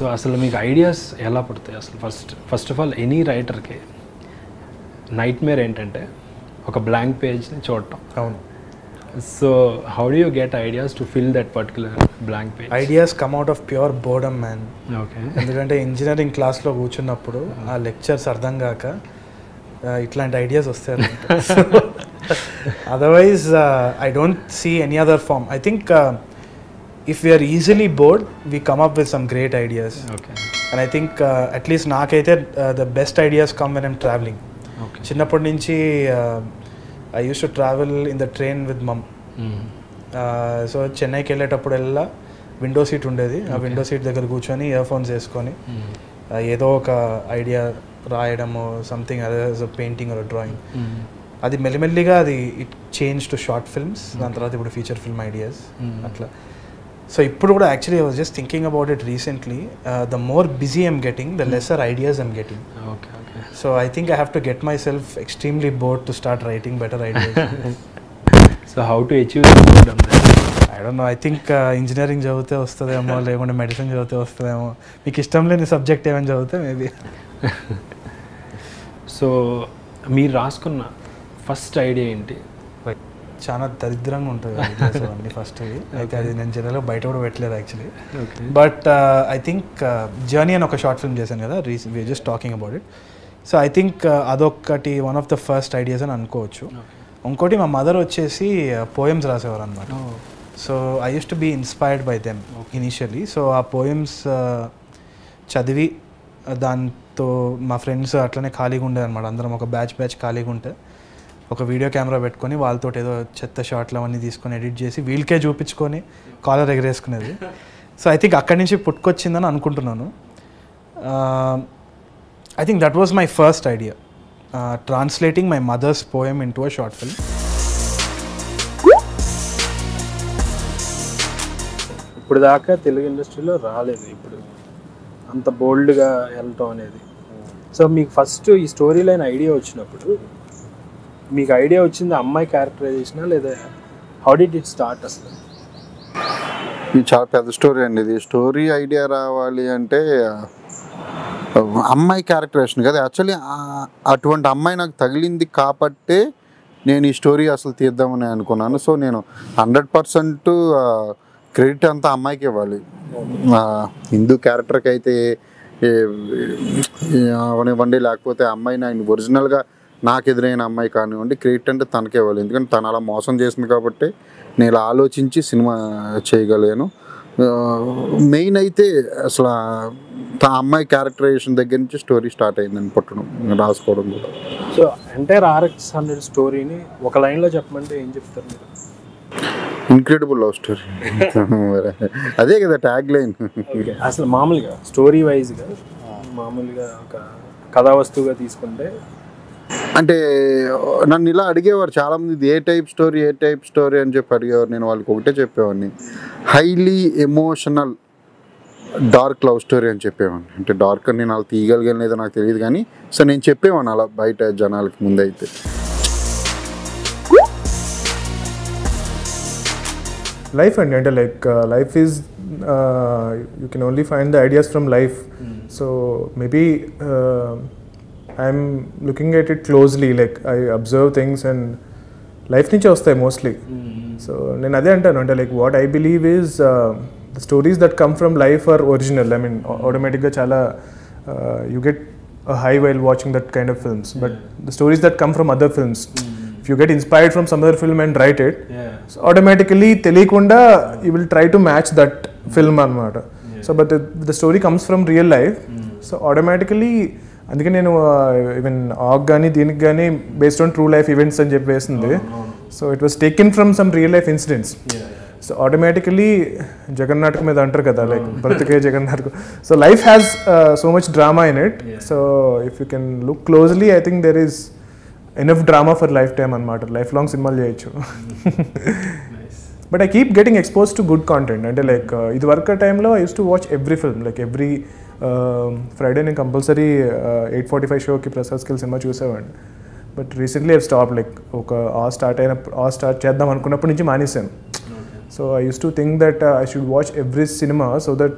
So అసలు మీకు ideas ఎలా పడతాయి అసలు? ఫస్ట్ ఆఫ్ ఆల్ ఎనీ రైటర్కి నైట్ మేర్ ఏంటంటే ఒక బ్లాంక్ పేజ్ని చూడటం. అవును. So how do you get ideas to fill that particular blank page? Ideas come out of pure boredom man. Okay. ఎందుకంటే ఇంజనీరింగ్ క్లాస్లో కూర్చున్నప్పుడు ఆ లెక్చర్స్ అర్థం కాక ఇట్లాంటి ఐడియాస్ వస్తాయి. Otherwise I don't see any other form. I think if we're easily bored we come up with some great ideas. Okay. And I think at least నాకైతే the best ideas come when I'm travelling. చిన్నప్పటి నుంచి I use to travel in the train with mum. So చెన్నైకి వెళ్ళేటప్పుడల్లా window seat ఉండేది. ఆ window seat దగ్గర కూర్చొని ear phones వేసుకొని ఏదో ఒక ఐడియా రాయడము, something other painting or drawing. అది మెల్లిమెల్లిగా అది it change to short films. దాని తర్వాత ఇప్పుడు ఫీచర్ ఫిల్మ్ ఐడియాస్ అట్లా. సో ఇప్పుడు కూడా actually I was just thinking about it recently. The more busy I'm getting, the lesser ideas I'm getting. Okay. Okay. So I think I have to get myself extremely bored to start writing better ideas. So how to achieve that boredom then? I don't know. I think engineering చదివితే వస్తుందేమో, లేకుంటే medicine చదివితే వస్తుందేమో. మీకు ఇష్టం లేని subject ఏమైనా చదివితే మేబీ. సో మీరు రాసుకున్న ఫస్ట్ ఐడియా ఏంటి? చాలా దరిద్రంగా ఉంటుంది అన్నీ ఫస్ట్. అయితే అది నేను జనరల్గా బయట కూడా పెట్టలేదు actually. Okay. But I think journey అని ఒక షార్ట్ ఫిల్మ్ చేశాను కదా, we're just talking about it. So I think అదొకటి one of the first ideas అని అనుకోవచ్చు. ఇంకోటి మా మదర్ వచ్చేసి పోయమ్స్ రాసేవారు అనమాట. So I use to be inspired by them initially. So ఆ పోయమ్స్ చదివి దాంతో మా ఫ్రెండ్స్ అట్లనే ఖాళీగా ఉండేది అనమాట. అందరం ఒక బ్యాచ్ ఖాళీగా ఉంటే ఒక వీడియో కెమెరా పెట్టుకొని వాళ్ళతో ఏదో చెత్త షాట్లు అవన్నీ తీసుకొని ఎడిట్ చేసి వీళ్ళకే చూపించుకొని కాలర్ ఎగరేసుకునేది. సో ఐ థింక్ అక్కడి నుంచి పుట్టుకొచ్చిందని అనుకుంటున్నాను. I think that was my first idea, translating my mother's poem into a short film. ఇప్పుడు దాకా తెలుగు ఇండస్ట్రీలో రాలేదు ఇప్పుడు అంత బోల్డ్గా వెళ్ళటం అనేది. సో మీకు ఫస్ట్ ఈ స్టోరీ లైన్ ఐడియా వచ్చినప్పుడు మీకు ఐడియా వచ్చింది అమ్మాయి క్యారెక్టరైజేషనా లేదా హౌ డిడ్ ఇట్ స్టార్ట్ అసలు? ఇది చాలా పెద్ద స్టోరీ అండి. ఇది స్టోరీ ఐడియా రావాలి అంటే అమ్మాయి క్యారెక్టరేషన్ కదా. యాక్చువల్లీ అటువంటి అమ్మాయి నాకు తగిలింది కాబట్టే నేను ఈ స్టోరీ అసలు తీద్దామని అనుకున్నాను. సో నేను 100% క్రెడిట్ అంతా అమ్మాయికి ఇవ్వాలి. హిందూ క్యారెక్టర్కి అయితే అవనివ్వండి, లేకపోతే అమ్మాయిని ఆయన ఒరిజినల్గా నాకు ఎదురైన అమ్మాయి కానివ్వండి, క్రెడిట్ అంటే తనకే ఇవ్వాలి. ఎందుకంటే తను అలా మోసం చేసింది కాబట్టి నేను ఆలోచించి సినిమా చేయగలిగాను. మెయిన్ అయితే అసలు ఆ అమ్మాయి క్యారెక్టరైజేషన్ దగ్గర నుంచి స్టోరీ స్టార్ట్ అయిందని పుట్టడం రాసుకోవడం కూడా. సో ఎంటైర్ RX100 స్టోరీని ఒక లైన్లో చెప్పమంటే ఏం చెప్తారు మీరు? Incredible love story. అదే కదా ట్యాగ్ లైన్. అసలు మామూలుగా స్టోరీ వైజ్గా మామూలుగా ఒక కథా వస్తువుగా తీసుకుంటే అంటే నన్ను ఇలా అడిగేవారు చాలామంది, ఏ టైప్ స్టోరీ అని చెప్పి అడిగేవారు. నేను వాళ్ళకి ఒకటే చెప్పేవాడిని, highly emotional dark love story అని చెప్పేవాడిని. అంటే డార్క్ అని నేను అలా తీయగలిగాను లేదో నాకు తెలియదు కానీ సో నేను చెప్పేవాడిని అలా బయట జనాలకి ముందైతే. లైఫ్ అండి, అంటే like life is you can only find the ideas from life. So maybe I'm looking at it closely, like I observe things and life నుంచే వస్తాయి మోస్ట్లీ. సో నేను అదే అంటాను, అంటే like what I believe is the stories that come from life are original. I mean, automatically chala you get a high while watching that kind of films. But the stories that come from other films, if you get inspired from some other film and write it, so automatically teliyakunda you will try to match that film anamata. So but the story comes from real life, so automatically అందుకే నేను even ఆగ్ కానీ దీనికి కానీ based on true life events అని చెప్పేసింది. So it was taken from some real life incidents. So automatically జగన్నాటకం మీద అంటారు కదా, లైక్ బ్రతికే జగన్నాటకం. So life has so much drama in it. So if you can look closely I think there is enough drama for lifetime అనమాట. Lifelong సినిమాలు చేయొచ్చు. But I keep getting expose to good content. అంటే like ఇది work టైంలో I use to watch every film. Like every Friday నేను compulsory 8:45 షోకి Prasad skill cinema చూసేవాడిని. But recently I stop. Like ఒక స్టార్ట్ చేద్దాం అనుకున్నప్పటి నుంచి మానేశాను. So I used to think that I should watch every cinema so that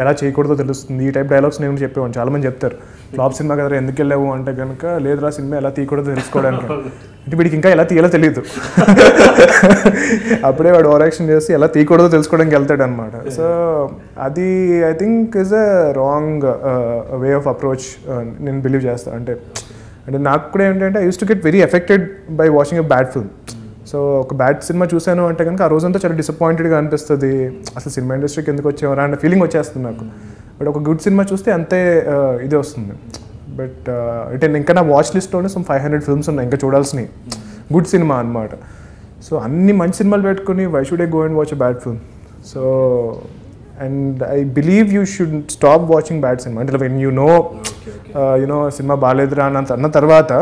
ఎలా చేయకూడదో తెలుస్తుంది. ఈ టైప్ డైలాగ్స్ నేను చెప్పేవాడిని. చాలామంది చెప్తారు ఫ్లాప్ సినిమా కదా ఎందుకు వెళ్ళావు అంటే కనుక లేదురా సినిమా ఎలా తీయకూడదో తెలుసుకోవడానికి. అంటే వీడికి ఇంకా ఎలా తీయాలో తెలియదు. అప్పుడే వాడు ఓవర్ యాక్షన్ చేసి ఎలా తీయకూడదో తెలుసుకోవడానికి వెళ్తాడు అనమాట. సో అది I think is a wrong way of approach నేను బిలీవ్ చేస్తాను. అంటే నాకు కూడా ఏంటంటే I use to get very affected by watching a bad film. So ఒక బ్యాడ్ సినిమా చూశాను అంటే కనుక ఆ రోజంతా చాలా డిసప్పాయింటెడ్గా అనిపిస్తుంది. అసలు సినిమా ఇండస్ట్రీకి ఎందుకు వచ్చేవారా అనే ఫీలింగ్ వచ్చేస్తుంది నాకు. బట్ ఒక గుడ్ సినిమా చూస్తే అంతే ఇదే వస్తుంది. బట్ అంటే ఇంకా నా వాచ్ లిస్ట్లోనే 500 ఫిల్మ్స్ ఉన్నాయి ఇంకా చూడాల్సినవి గుడ్ సినిమా అనమాట. సో అన్ని మంచి సినిమాలు పెట్టుకుని why should I go and watch a bad film? So and I believe you should stop watching bad cinema. అంటే వెన్ యూ నో సినిమా బాగాలేదురా అన్న తర్వాత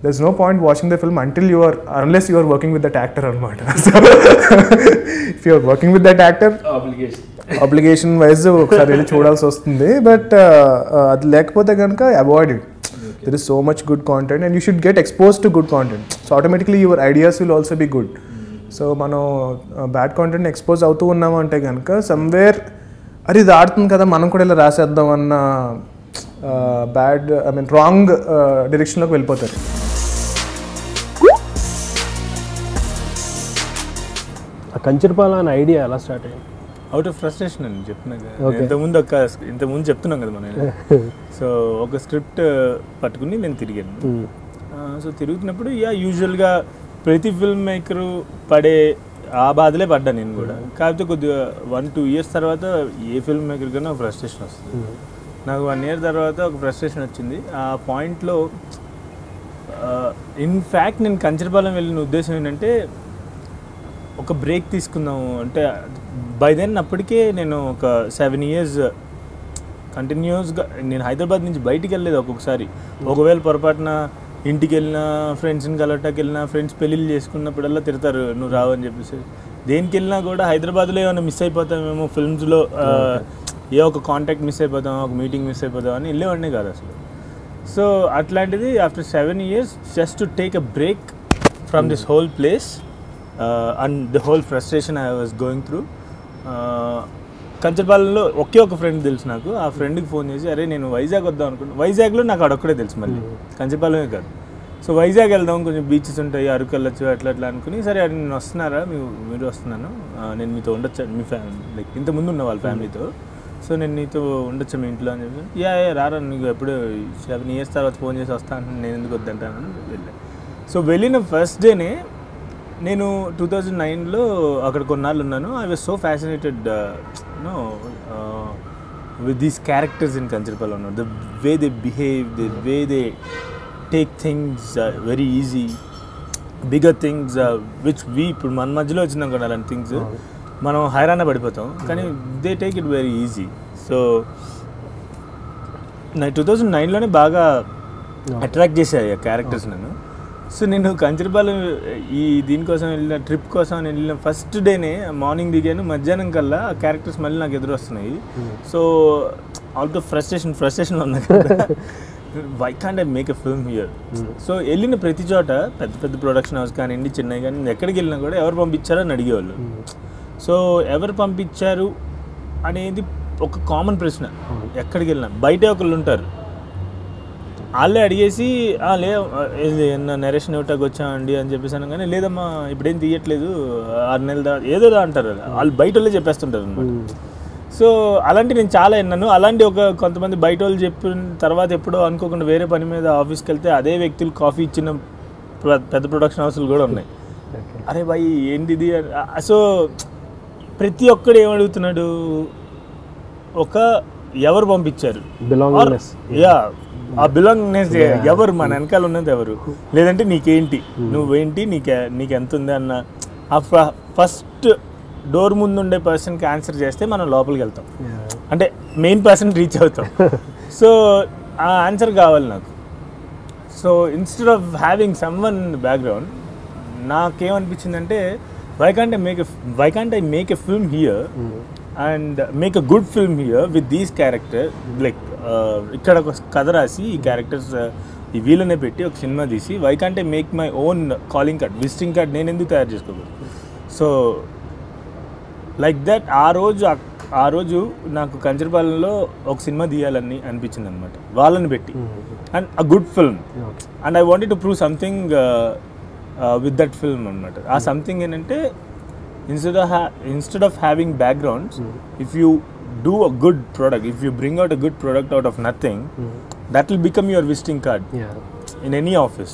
there's no point watching the film unless you are working with that actor anamata. So if you are working with that actor, obligation wise ఒకసారి వెళ్ళి చూడాల్సి వస్తుంది. But అది లేకపోతే కనుక avoid it. there is so much good content and you should get exposed to good content, so automatically your ideas will also be good. So మనం bad content expose అవుతూ ఉన్నాము అంటే కనుక సమ్వేర్ అది ఇది ఆడుతుంది కదా మనం కూడా ఇలా రాసేద్దాం అన్న రాంగ్ డైరెక్షన్లోకి వెళ్ళిపోతారు. కంచర్పాల అనే ఐడియా ఎలా స్టార్ట్ అయ్యింది? అవుట్ ఆఫ్ ఫ్రస్ట్రేషన్ అని చెప్తున్నాను కదా. ఇంతకుముందు చెప్తున్నాం కదా మనం. సో ఒక స్క్రిప్ట్ పట్టుకుని నేను తిరిగాను. సో తిరుగుతున్నప్పుడు యూజువల్గా ప్రతి ఫిల్మ్ మేకరు పడే ఆ బాధలే పడ్డా నేను కూడా. కాకపోతే కొద్దిగా 1-2 ఇయర్స్ తర్వాత ఏ ఫిల్మ్ మేకర్ కన్నా ఫ్రస్ట్రేషన్ వస్తుంది. నాకు 1 ఇయర్ తర్వాత ఒక ఫ్రస్ట్రేషన్ వచ్చింది. ఆ పాయింట్లో ఇన్ఫ్యాక్ట్ నేను కంచరపాలెం వెళ్ళిన ఉద్దేశం ఏంటంటే ఒక బ్రేక్ తీసుకుందాము అంటే బై దెన్ అప్పటికే నేను ఒక 7 ఇయర్స్ కంటిన్యూస్గా నేను హైదరాబాద్ నుంచి బయటికి వెళ్ళలేదు. ఒక్కొక్కసారి ఒకవేళ పొరపాటున ఇంటికి వెళ్ళినా ఫ్రెండ్స్ని కలవటానికి వెళ్ళినా ఫ్రెండ్స్ పెళ్ళిళ్ళు చేసుకున్నప్పుడల్లా తిడతారు నువ్వు రావు అని చెప్పేసి. దేనికి వెళ్ళినా కూడా హైదరాబాద్లో ఏమైనా మిస్ అయిపోతామేమో ఫిల్మ్స్లో ఏ ఒక కాంటాక్ట్ మిస్ అయిపోతాం ఒక మీటింగ్ మిస్ అయిపోతాం అని వెళ్ళేవాడినే కాదు అసలు. సో అట్లాంటిది after 7 years just to take a break from this whole place and the whole frustration I was going through. కంచరపాలెంలో ఒకే ఒక ఫ్రెండ్ తెలుసు నాకు. ఆ ఫ్రెండ్కి ఫోన్ చేసి అరే నేను వైజాగ్ వద్దాం అనుకుంటున్నాను. వైజాగ్లో నాకు అడొక్కడే తెలుసు మళ్ళీ, కంచరపాలెమే కాదు. సో వైజాగ్ వెళ్దాం కొంచెం బీచెస్ ఉంటాయి అరకు వెళ్ళొచ్చు అట్లా అనుకుని సరే అది నేను వస్తున్నారా మీరు వస్తున్నాను నేను మీతో ఉండొచ్చా మీ లైక్ ఇంతకుముందు ఉన్న వాళ్ళ ఫ్యామిలీతో. సో నేను నీతో ఉండొచ్చా మీ ఇంట్లో అని చెప్పి రారా నీకు ఎప్పుడు 7 ఇయర్స్ తర్వాత ఫోన్ చేసి వస్తాను నేను ఎందుకు వద్దంటానని వెళ్ళాను. సో వెళ్ళిన ఫస్ట్ డేనే నేను 2009లో అక్కడ కొన్నాళ్ళు ఉన్నాను. I was so fascinated with these characters in Kancharapalem. The way they behave, the way they take things very easy, bigger things which ఇప్పుడు మన మధ్యలో వచ్చినాం కదా అలాంటి థింగ్స్ మనం హైరాణ పడిపోతాం, కానీ they take it very easy. So నా 2009లోనే బాగా అట్రాక్ట్ చేశాయి ఆ క్యారెక్టర్స్ నన్ను. సో నేను కంచరపాలెం ఈ దీనికోసం వెళ్ళిన ట్రిప్ కోసం నేను వెళ్ళిన ఫస్ట్ డేనే మార్నింగ్ దిగాను, మధ్యాహ్నం కల్లా ఆ క్యారెక్టర్స్ మళ్ళీ నాకు ఎదురు వస్తున్నాయి. సో అవుట్ ఆఫ్ ఫ్రస్ట్రేషన్ ఉన్నా కదా why can't I make a film here. So వెళ్ళిన ప్రతి చోట పెద్ద ప్రొడక్షన్ హౌస్ కానివ్వండి చెన్నై కానీ ఎక్కడికి వెళ్ళినా కూడా ఎవరు పంపించారో అని అడిగేవాళ్ళు. సో ఎవరు పంపించారు అనేది ఒక కామన్ ప్రశ్న. ఎక్కడికి వెళ్ళినా బయటే ఒకళ్ళు ఉంటారు, వాళ్ళే అడిగేసి నరేషన్ ఇవ్వటానికి వచ్చామండి అని చెప్పేసి అనగానే లేదమ్మా ఇప్పుడేం తీయట్లేదు 6 నెలల తర్వాత ఏదో అంటారు, వాళ్ళు బయట వాళ్ళే చెప్పేస్తుంటారు అనమాట. సో అలాంటి నేను చాలా విన్నాను. అలాంటి కొంతమంది బయట వాళ్ళు చెప్పిన తర్వాత ఎప్పుడో అనుకోకుండా వేరే పని మీద ఆఫీస్కి వెళ్తే అదే వ్యక్తులు కాఫీ ఇచ్చిన పెద్ద ప్రొడక్షన్ హౌస్లు కూడా ఉన్నాయి. అరే బాయ్ ఏంటిది. సో ప్రతి ఒక్కడు ఏమడుగుతున్నాడు, ఎవరు పంపించారు, ఆ బిలాంగ్నెస్ ఎవరు, మన వెనకాల ఉన్నది ఎవరు, లేదంటే నీకేంటి, నువ్వేంటి, నీకు ఎంత ఉంది అన్న ఆ ఫస్ట్ డోర్ ముందు ఉండే పర్సన్కి ఆన్సర్ చేస్తే మనం లోపలికి వెళ్తాం, అంటే మెయిన్ పర్సన్ రీచ్ అవుతాం. సో ఆ ఆన్సర్ కావాలి నాకు. So instead of having someone background నాకేమనిపించిందంటే why can't I make a film here and make a good film here with these characters, like ఇక్కడ ఒక కథ రాసి ఈ క్యారెక్టర్స్ ఈ వీళ్ళనే పెట్టి ఒక సినిమా తీసి why can't I make my own calling card, visiting card నేను ఎందుకు తయారు చేసుకోకూడదు. సో లైక్ దట్ ఆ రోజు ఆ రోజు నాకు కంచరపాలెంలో ఒక సినిమా తీయాలని అనిపించింది అనమాట, వాళ్ళని పెట్టి. And a good film, and I wanted to prove something with that film అనమాట. ఆ సంథింగ్ ఏంటంటే instead of having backgrounds, if you do a good product, if you bring out a good product out of nothing, that will become your visiting card in any office.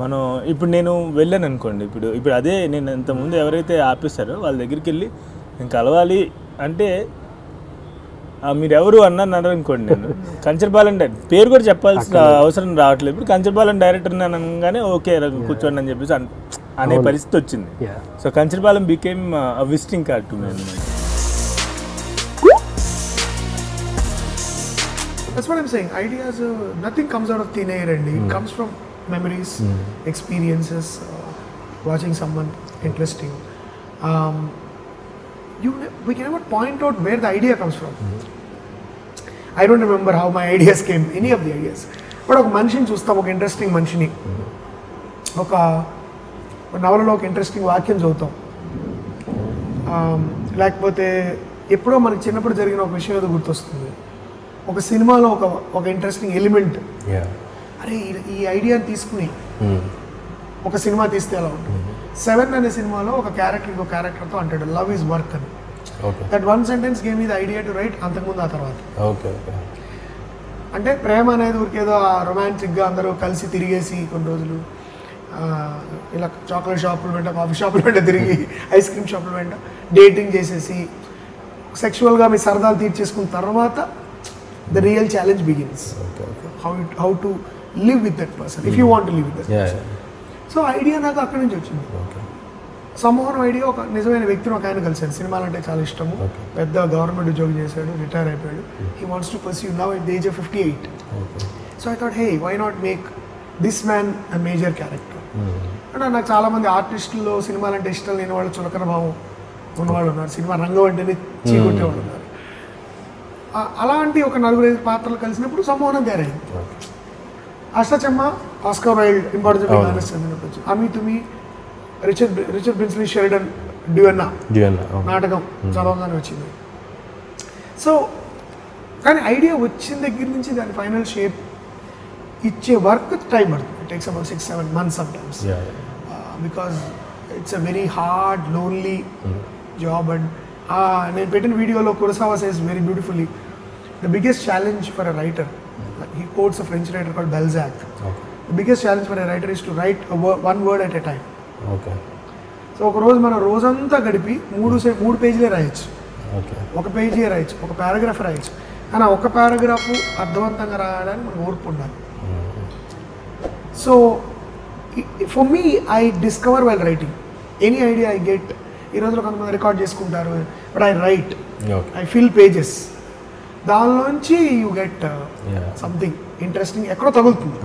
మనం ఇప్పుడు నేను వెళ్ళాను అనుకోండి, ఇప్పుడు అదే నేను ఇంతకుముందు ఎవరైతే ఆపేశారో వాళ్ళ దగ్గరికి వెళ్ళి నేను కలవాలి అంటే మీరు ఎవరు అన్నారు అనుకోండి, నేను కంచరపాలెం పేరు కూడా చెప్పాల్సిన అవసరం రావట్లేదు. ఇప్పుడు కంచరపాలెం డైరెక్టర్ అనగానే ఓకే కూర్చోండి అని చెప్పేసి అనే పరిస్థితి వచ్చింది. So Kancharapalem became a visiting card to me. That's what I'm saying. Ideas, nothing comes out of thin air, and it comes from memories, experiences, watching someone interesting. We can never point out where the idea comes from. I don't remember how my ideas came, any of the ideas. But ఒక మనిషిని చూస్తాం, ఒక interesting మనిషిని, ఒక నవలలో ఒక interesting వాక్యం చదువుతాం, లేకపోతే ఎప్పుడో మనకి చిన్నప్పుడు జరిగిన ఒక విషయం ఏదో గుర్తొస్తుంది, ఒక సినిమాలో ఒక ఇంట్రెస్టింగ్ ఎలిమెంట్, అరే ఈ ఐడియాని తీసుకుని ఒక సినిమా తీస్తే ఎలా ఉంటుంది. 7 అనే సినిమాలో ఒక క్యారెక్టర్తో అంటాడు లవ్ ఈజ్ వర్క్ అని. దట్ వన్ సెంటెన్స్ గేమ్ ఇది ఐడియా టు రైట్ అంతకుముందు ఆ తర్వాత. అంటే ప్రేమ అనేది ఊరికేదో రొమాంటిక్గా అందరూ కలిసి తిరిగేసి కొన్ని రోజులు ఇలా చాక్లెట్ షాపులు వెంట, కాఫీ షాపులు వెంట తిరిగి, ఐస్ క్రీమ్ షాపులు వెంట డేటింగ్ చేసేసి సెక్షువల్గా మీ సరదాలు తీర్చేసుకున్న తర్వాత the real challenge begins. How to live with that person if you want to live with that person. So idea నాకు అక్కడి నుంచి వచ్చింది. సమ్మోహన్ ఐడియా ఒక నిజమైన వ్యక్తిని ఒక ఆయన కలిసాను, సినిమాలు అంటే చాలా ఇష్టము, పెద్ద గవర్నమెంట్ ఉద్యోగం చేశాడు, రిటైర్ అయిపోయాడు. He wants to pursue now at the age of 58. So I thought hey why not make this man a major character. అంటే నాకు చాలామంది ఆర్టిస్టుల్లో సినిమాలు అంటే ఇష్టం లేని వాళ్ళు, చులకన భావం ఉన్నవాళ్ళు ఉన్నారు, సినిమా రంగం అంటేనే చీకొట్టేవాళ్ళు ఉన్నారు. అలాంటి ఒక 4-5 పాత్రలు కలిసినప్పుడు సమ్మోహనం తయారైంది. అష్టాచెమ్మ, ఆస్కార్ వైల్డ్, ఇంపార్టెంట్ చదివినప్పుడు అమీ తుమి, రిచర్డ్ బ్రిన్స్లీ షెరిడన్, డ్యూయన్నా నాటకం చదవగానే వచ్చింది. సో కానీ ఐడియా వచ్చిన దగ్గర నుంచి దాని ఫైనల్ షేప్ ఇచ్చే వర్క్ టైం పడుతుంది. It takes about 6-7 months sometimes, because it's a very hard lonely job. And నేను పెట్టిన వీడియోలో Kurosawa says very beautifully, the biggest challenge for a writer, he quotes a French writer called Balzac, the biggest challenge for a writer is to write one word at a time. So ఒక రోజు మనం రోజంతా గడిపి 3 పేజీలే రాయొచ్చు, ఒక page రాయొచ్చు, ఒక paragraph రాయొచ్చు, కానీ ఒక పారాగ్రాఫ్ అర్థవంతంగా రాయడానికి మనకు ఓర్పు ఉండాలి. So for me I discover while writing any idea I get. ఈ రోజులో కొంతమంది రికార్డ్ చేసుకుంటారు, but I write, I fill pages, దానిలోంచి యూ గెట్ సంథింగ్ ఇంట్రెస్టింగ్ ఎక్కడో తగులుతుంది.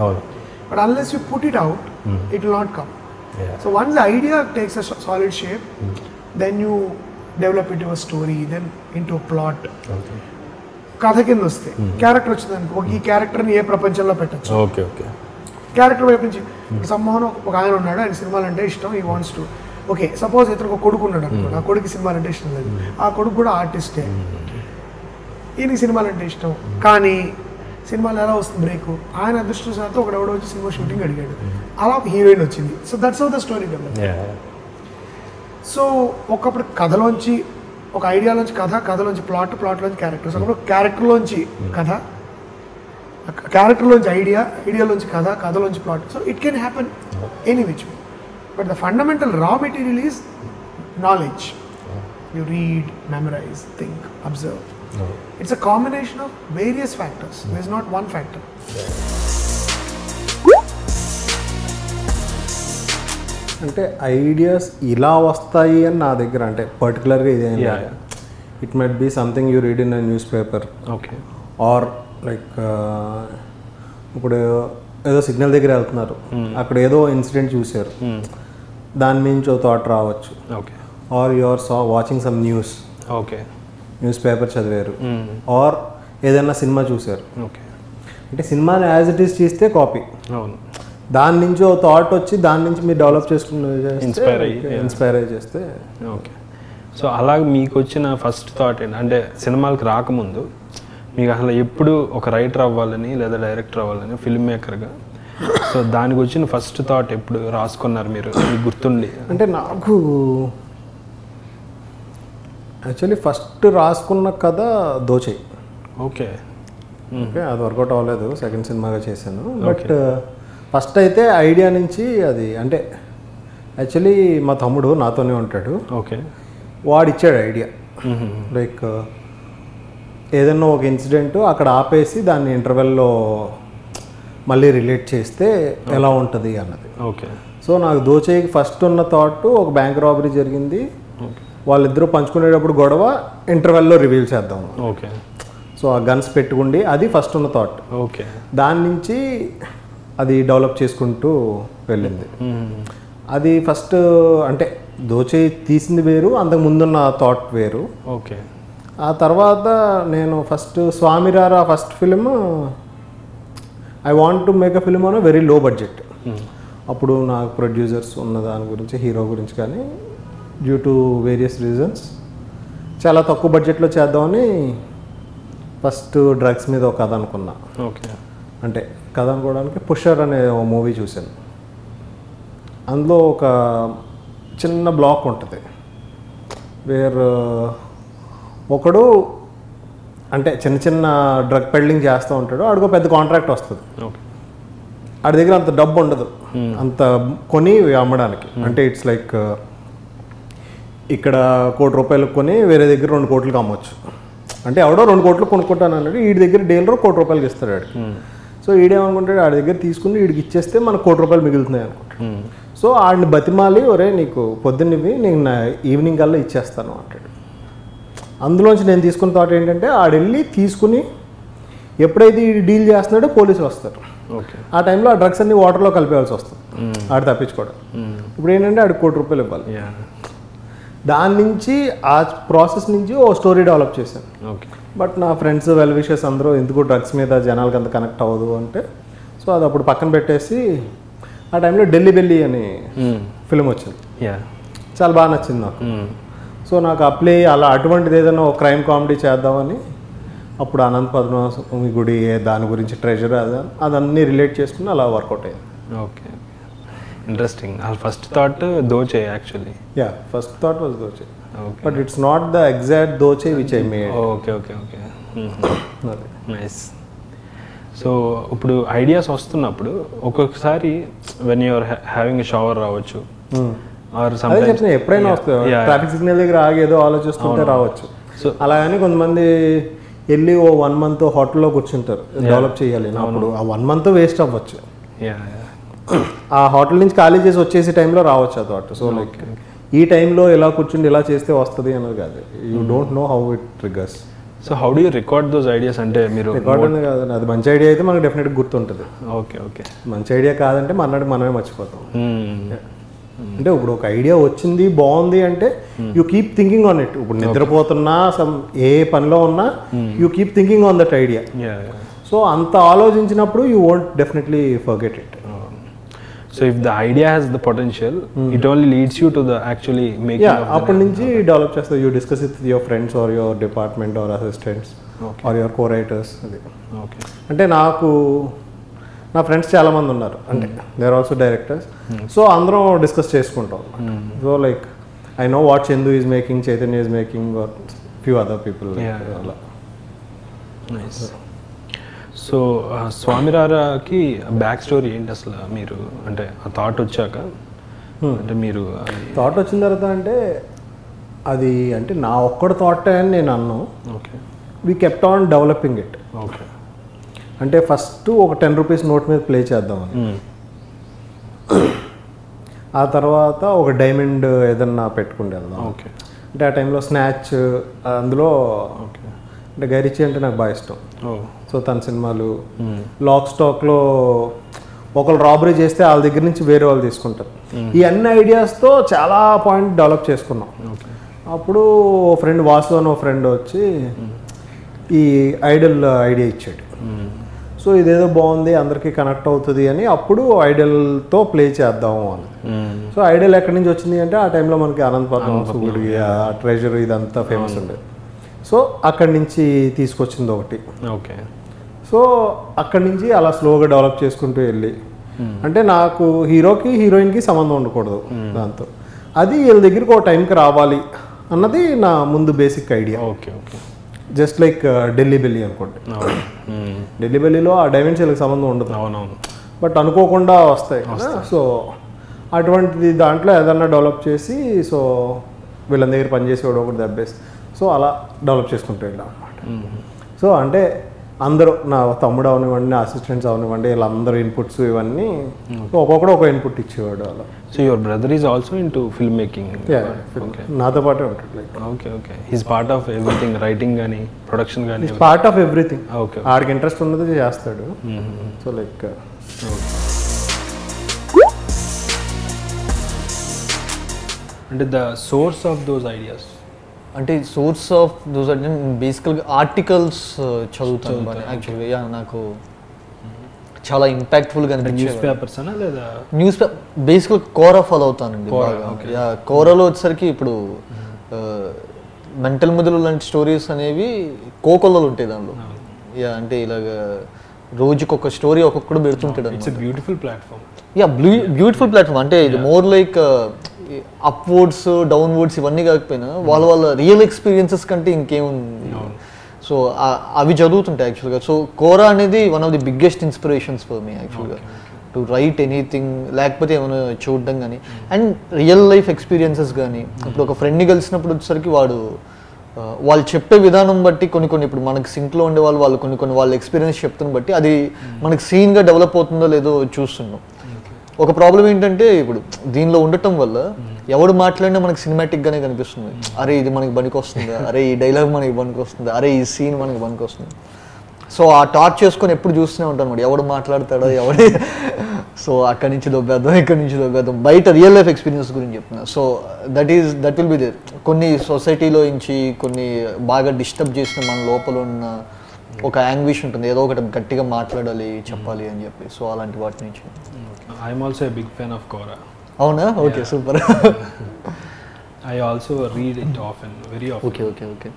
But unless you put it out it will not come. So once the idea takes a solid shape, then you develop it your story, then into plot. కథ కింద వస్తే character వచ్చింది అనుకో, ఈ క్యారెక్టర్ని ఏ ప్రపంచంలో పెట్టచ్చు, క్యారెక్టర్ వైపు నుంచి. సమ్మోహన్ ఒక ఆయన ఉన్నాడు, ఆయన సినిమాలు అంటే ఇష్టం, ఈ వాంట్స్ టు, ఓకే సపోజ్ ఇతను ఒక కొడుకు ఉన్నాడు అనుకో, ఆ కొడుకు సినిమాలు అంటే ఇష్టం లేదు, ఆ కొడుకు కూడా ఆర్టిస్టే, ఈయనకి సినిమాలు అంటే ఇష్టం, కానీ సినిమాలు ఎలా వస్తుంది బ్రేక్, ఆయన అదృష్టశాత్తు ఒకడెవడో వచ్చి సినిమా షూటింగ్ అడిగాడు, అలా ఒక హీరోయిన్ వచ్చింది. So that's how the story develop. So ఒకప్పుడు కథలోంచి ఒక ఐడియాలోంచి కథ, కథలోంచి ప్లాట్, ప్లాట్లోంచి క్యారెక్టర్స్, ఒకప్పుడు క్యారెక్టర్లోంచి కథ, క్యారెక్టర్లోంచి ఐడియా, ఐడియాలోంచి కథ, కథలోంచి plot. So it can happen any which way. But the fundamental raw material is knowledge. You read, memorize, think, observe. It's a combination of various factors. There's not one factor. అంటే ideas ఇలా వస్తాయి అని నా దగ్గర అంటే పర్టికులర్గా ఇదేం లేదు. It might be something you read in a newspaper, or like ఇప్పుడు ఏదో సిగ్నల్ దగ్గర వెళ్తున్నారు, అక్కడ ఏదో ఇన్సిడెంట్ చూశారు, దాని నుంచి ఒక థాట్ రావచ్చు. Or you are watching some newspaper చదివారు, ఆర్ ఏదైనా సినిమా చూశారు. అంటే సినిమాని యాజ్ ఇట్ ఈస్ చేస్తే కాపీ, దాని నుంచి ఒక థాట్ వచ్చి దాని నుంచి మీరు డెవలప్ చేసుకుని ఇన్స్పైర్ అయ్యి చేస్తే. సో అలాగ మీకు వచ్చిన ఫస్ట్ థాట్ ఏంటి అంటే సినిమాలకు రాకముందు మీకు అసలు ఎప్పుడు ఒక రైటర్ అవ్వాలని లేదా డైరెక్టర్ అవ్వాలని ఫిల్మ్ మేకర్గా సో దానికి వచ్చిన ఫస్ట్ థాట్ ఎప్పుడు రాసుకున్నారు మీరు మీకు గుర్తుండి? అంటే నాకు యాక్చువల్లీ ఫస్ట్ రాసుకున్న కథ దోచేయి. ఓకే ఓకే, అది వర్కౌట్ అవ్వలేదు, సెకండ్ సినిమాగా చేశాను. బట్ ఫస్ట్ అయితే ఐడియా నుంచి అది అంటే యాక్చువల్లీ మా తమ్ముడు నాతోనే ఉంటాడు. Okay, వాడిచ్చాడు idea. లైక్ ఏదైనా ఒక ఇన్సిడెంట్ అక్కడ ఆపేసి దాన్ని ఇంటర్వెల్లో మళ్ళీ రిలేట్ చేస్తే ఎలా ఉంటుంది అన్నది. ఓకే. సో నాకు దోచేయికి ఫస్ట్ ఉన్న థాట్ ఒక బ్యాంక్ రాబరీ జరిగింది, వాళ్ళిద్దరూ పంచుకునేటప్పుడు గొడవ ఇంటర్వెల్లో రివీల్ చేద్దాం. ఓకే. సో ఆ గన్స్ పెట్టుకుండి అది ఫస్ట్ ఉన్న థాట్. ఓకే. దాని నుంచి అది డెవలప్ చేసుకుంటూ వెళ్ళింది. అది ఫస్ట్ అంటే దోచేయి తీసింది వేరు, అంతకు ముందున్న థాట్ వేరు. ఓకే. ఆ తర్వాత నేను first Swamy Ra Ra first film I want to make a film on a very low budget. అప్పుడు నాకు ప్రొడ్యూసర్స్ ఉన్న దాని గురించి హీరో గురించి కానీ డ్యూ టు వేరియస్ రీజన్స్ చాలా తక్కువ బడ్జెట్లో చేద్దామని ఫస్ట్ డ్రగ్స్ మీద ఒక కథ అనుకున్నా. ఓకే. అంటే కథ అనుకోవడానికి పుషర్ అనే ఒక మూవీ చూశాను. అందులో ఒక చిన్న బ్లాక్ ఉంటుంది వేర్ ఒకడు అంటే చిన్న చిన్న డ్రగ్ పెడ్లింగ్ చేస్తూ ఉంటాడు, ఆడికో పెద్ద కాంట్రాక్ట్ వస్తుంది. ఆడి దగ్గర అంత డబ్బు ఉండదు అంత కొని అమ్మడానికి. అంటే ఇట్స్ లైక్ ఇక్కడ ₹1,00,00,000 కొని వేరే దగ్గర 2 కోట్లకి అమ్మొచ్చు. అంటే ఎవడో 2 కోట్లు కొనుక్కుంటాను అన్నాడు, వీడి దగ్గర డీలర్ ₹1,00,00,000 ఇస్తాడు ఆడికి. సో ఈడేమనుకుంటాడు ఆడి దగ్గర తీసుకుని వీడికి ఇచ్చేస్తే మనకు ₹1,00,00,000 మిగులుతున్నాయి అనుకుంటాడు. సో ఆడిని బతిమాలి, ఒరే నీకు పొద్దున్నవి నేను ఈవినింగ్ కల్లా ఇచ్చేస్తాను అంటాడు. అందులోంచి నేను తీసుకున్న థాట్ ఏంటంటే ఆడెళ్ళి తీసుకుని ఎప్పుడైతే ఈ డీల్ చేస్తున్నాడో పోలీసులు వస్తారు. ఆ టైంలో ఆ డ్రగ్స్ అన్ని వాటర్లో కలిపేయాల్సి వస్తుంది ఆడు తప్పించుకోవడం. ఇప్పుడు ఏంటంటే ఆడికి ₹1,00,00,000 ఇవ్వాలి. దాని నుంచి ఆ ప్రాసెస్ నుంచి ఓ స్టోరీ డెవలప్ చేశాను. బట్ నా ఫ్రెండ్స్ వెల్ విషెస్ అందరూ ఎందుకు డ్రగ్స్ మీద జనాలకి అంత కనెక్ట్ అవ్వదు అంటే సో అది అప్పుడు పక్కన పెట్టేసి ఆ టైంలో ఢిల్లీ బెల్లి అని ఫిలిం వచ్చింది. చాలా బాగా నచ్చింది నాకు. సో నాకు అప్లై అలా అటువంటిది ఏదైనా ఒక క్రైమ్ కామెడీ చేద్దామని అప్పుడు అనంత పద్మనాభ గుడి దాని గురించి ట్రెజర్ అదన్నీ రిలేట్ చేసుకుని అలా వర్కౌట్ అయ్యింది. Okay, interesting. First thought Dochay actually. Yeah, first thought was Dochay. But it's not the exact Dochay which I made. Okay okay okay, nice. So ఇప్పుడు ఐడియాస్ వస్తున్నప్పుడు ఒక్కొక్కసారి when you're having a shower రావచ్చు, అదే చెప్తున్నా ఎప్పుడైనా వస్తుంది. ట్రాఫిక్ సిగ్నల్ దగ్గర ఆగి ఏదో ఆలోచిస్తుంటే రావచ్చు. సో అలాగని కొంతమంది వెళ్ళి ఓ 1 month హోటల్లో కూర్చుంటారు డెవలప్ చేయాలి, అప్పుడు ఆ 1 month వేస్ట్ అవ్వచ్చు. ఆ హోటల్ నుంచి ఖాళీ చేసి వచ్చేసి టైంలో రావచ్చు ఆ థాట్. సో లైక్ ఈ టైంలో ఇలా కూర్చుండి ఇలా చేస్తే వస్తుంది అన్నది కాదు. You don't know how it triggers. So how do you record those ideas? అంటే మీరు రికార్డ్ అనేది కాదు, అది మంచి ఐడియా అయితే మనకు డెఫినెట్గా గుర్తుంటుంది. Okay okay. మంచి ఐడియా కాదంటే మన్నాడు మనమే మర్చిపోతాం. అంటే ఇప్పుడు ఒక ఐడియా వచ్చింది బాగుంది అంటే you keep thinking on it. ఇప్పుడు నిద్రపోతున్నా ఏ పనిలో ఉన్నా you keep thinking on that idea. So అంత ఆలోచించినప్పుడు you won't definitely forget it. So if the idea has the potential, it only leads you to the actually making of the అప్పటి నుంచి develop చేస్తారు. You discuss with your friends or your department or assistants or your co writers. అది అంటే నాకు నా friends చాలామంది ఉన్నారు, అంటే they are also directors. So అందరం డిస్కస్ చేసుకుంటాం. So like I know what Chandu is making, Chaitanya is making or few other people అలా. నైస్. సో స్వామిరారాకి బ్యాక్ స్టోరీ ఏంటి అసలు? మీరు అంటే ఆ థాట్ వచ్చాక అంటే మీరు థాట్ వచ్చిన తర్వాత అంటే అది అంటే నా ఒక్కడి థాట్ అని నేను అన్నాను. Okay. We kept on developing it. Okay. అంటే ఫస్ట్ ఒక ₹10 నోట్ మీద ప్లే చేద్దామని, ఆ తర్వాత ఒక డైమండ్ ఏదన్నా పెట్టుకుంటే వెళ్దాం. ఓకే. అంటే ఆ టైంలో స్నాచ్ అందులో అంటే గైరిచి అంటే నాకు బాగా ఇష్టం. సో తన సినిమాలు లాక్ స్టాక్లో ఒకళ్ళు రాబరీ చేస్తే వాళ్ళ దగ్గర నుంచి వేరే వాళ్ళు తీసుకుంటారు. ఈ అన్ని ఐడియాస్తో చాలా పాయింట్ డెవలప్ చేసుకున్నాం. అప్పుడు ఓ ఫ్రెండ్ వాసు అని ఓ ఫ్రెండ్ వచ్చి ఈ ఐడల్ ఐడియా ఇచ్చాడు. సో ఇదేదో బాగుంది అందరికీ కనెక్ట్ అవుతుంది అని అప్పుడు ఐడల్తో ప్లే చేద్దాము అన్నది. సో ఐడియల్ ఎక్కడి నుంచి వచ్చింది అంటే ఆ టైంలో మనకి అనంతపద్మం, సూర్యుడి, ట్రెజర్ ఇదంతా ఫేమస్ ఉండేది. సో అక్కడి నుంచి తీసుకొచ్చింది ఒకటి. ఓకే. సో అక్కడి నుంచి అలా స్లోగా డెవలప్ చేసుకుంటూ వెళ్ళి, అంటే నాకు హీరోకి హీరోయిన్కి సంబంధం ఉండకూడదు దాంతో, అది వీళ్ళ దగ్గరికి ఒక టైంకి రావాలి అన్నది నా ముందు basic idea. Okay okay. Just like Delhi Belly అనుకోండి. ఢిల్లీ బెల్లిలో ఆ డైమెన్షన్కి సంబంధం ఉండదు, అవునవును, బట్ అనుకోకుండా వస్తాయి కదా. సో అటువంటిది దాంట్లో ఏదన్నా డెవలప్ చేసి, సో వీళ్ళ దగ్గర పనిచేసేవాడు ఒకటి దెబ్బేసి, సో అలా డెవలప్ చేసుకుంటూ వెళ్ళాం అనమాట. సో అంటే అందరూ నా తమ్ముడు అవనివ్వండి, నా అసిస్టెంట్స్ అవనివ్వండి, వీళ్ళందరూ ఇన్పుట్స్ ఇవన్నీ ఒక్కొక్కడు ఒక ఇన్పుట్ ఇచ్చేవాడు అలా. So your brother is also in to film making? నాతో పాటే ఉంటాడు. Like okay okay. He's part of everything, writing కానీ ప్రొడక్షన్ కానీ? Part of everything. ఓకే. ఆడికి ఇంట్రెస్ట్ ఉన్నది చేస్తాడు. సో లైక్ అంటే the source of those ideas అంటే సోర్స్ ఆఫ్ దోస్ అంటే బేసికల్గా ఆర్టికల్స్ చదువుతాను యాక్చువల్గా. యా, నాకు చాలా ఇంపాక్ట్ఫుల్గా అనిపించింది. న్యూస్ పేపర్స్ అనా లేదా? న్యూస్ పేపర్ బేసికల్గా కోరా ఫాలో అవుతానండి బాగా. యా, కోరాలో వచ్చేసరికి ఇప్పుడు మెంటల్ మొదలు లాంటి స్టోరీస్ అనేవి కోకొల్లలు ఉంటాయి దానిలో. యా, అంటే ఇలాగ రోజుకి ఒక స్టోరీ ఒక్కొక్కడు పెడుతుంటాడు. It's a beautiful platform. Yeah, beautiful platform. అంటే ఇది మోర్ లైక్ అప్వర్డ్స్ డౌన్వర్డ్స్ ఇవన్నీ కాకపోయినా వాళ్ళ రియల్ ఎక్స్పీరియన్సెస్ కంటే ఇంకేముంది. సో అవి చదువుతుంటాయి యాక్చువల్గా. సో కోరా అనేది one of the biggest inspirations for me యాక్చువల్గా టు రైట్ ఎనీథింగ్, లేకపోతే ఏమైనా చూడడం కానీ అండ్ రియల్ లైఫ్ ఎక్స్పీరియన్సెస్ కానీ. ఇప్పుడు ఒక ఫ్రెండ్ని కలిసినప్పుడు వచ్చేసరికి వాళ్ళు చెప్పే విధానం బట్టి కొన్ని ఇప్పుడు మనకి సింక్లో ఉండే వాళ్ళు కొన్ని వాళ్ళ ఎక్స్పీరియన్స్ చెప్తున్న బట్టి అది మనకి సీన్గా డెవలప్ అవుతుందో లేదో చూస్తున్నాం. ఒక ప్రాబ్లం ఏంటంటే ఇప్పుడు దీనిలో ఉండటం వల్ల ఎవడు మాట్లాడినా మనకి సినిమాటిక్గానే కనిపిస్తుంది. అరే ఇది మనకి పనికి వస్తుందా, అరే ఈ డైలాగ్ మనకి పనికి వస్తుందా, అరే ఈ సీన్ మనకి పనికి వస్తుంది. సో ఆ టార్చ్ చేసుకొని ఎప్పుడు చూస్తూనే ఉంటాను అనమాట, ఎవడు మాట్లాడతాడో ఎవడే. సో అక్కడి నుంచి దొబ్బేద్దాం, ఇక్కడి నుంచి దొబ్బేద్దాం. బయట రియల్ లైఫ్ ఎక్స్పీరియన్స్ గురించి చెప్తున్నా. So that will be there. కొన్ని సొసైటీలో నుంచి కొన్ని బాగా డిస్టర్బ్ చేసిన మన లోపల ఉన్న ఒక యాంగ్విష్ ఉంటుంది, ఏదో ఒకటి గట్టిగా మాట్లాడాలి, చెప్పాలి అని చెప్పి. సో అలాంటి వాటి నుంచి. I'm also a big fan of Quora. అవునా? Okay, super. I also read it often, very often. Okay okay okay.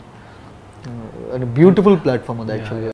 Beautiful platform అది యాక్చువల్గా.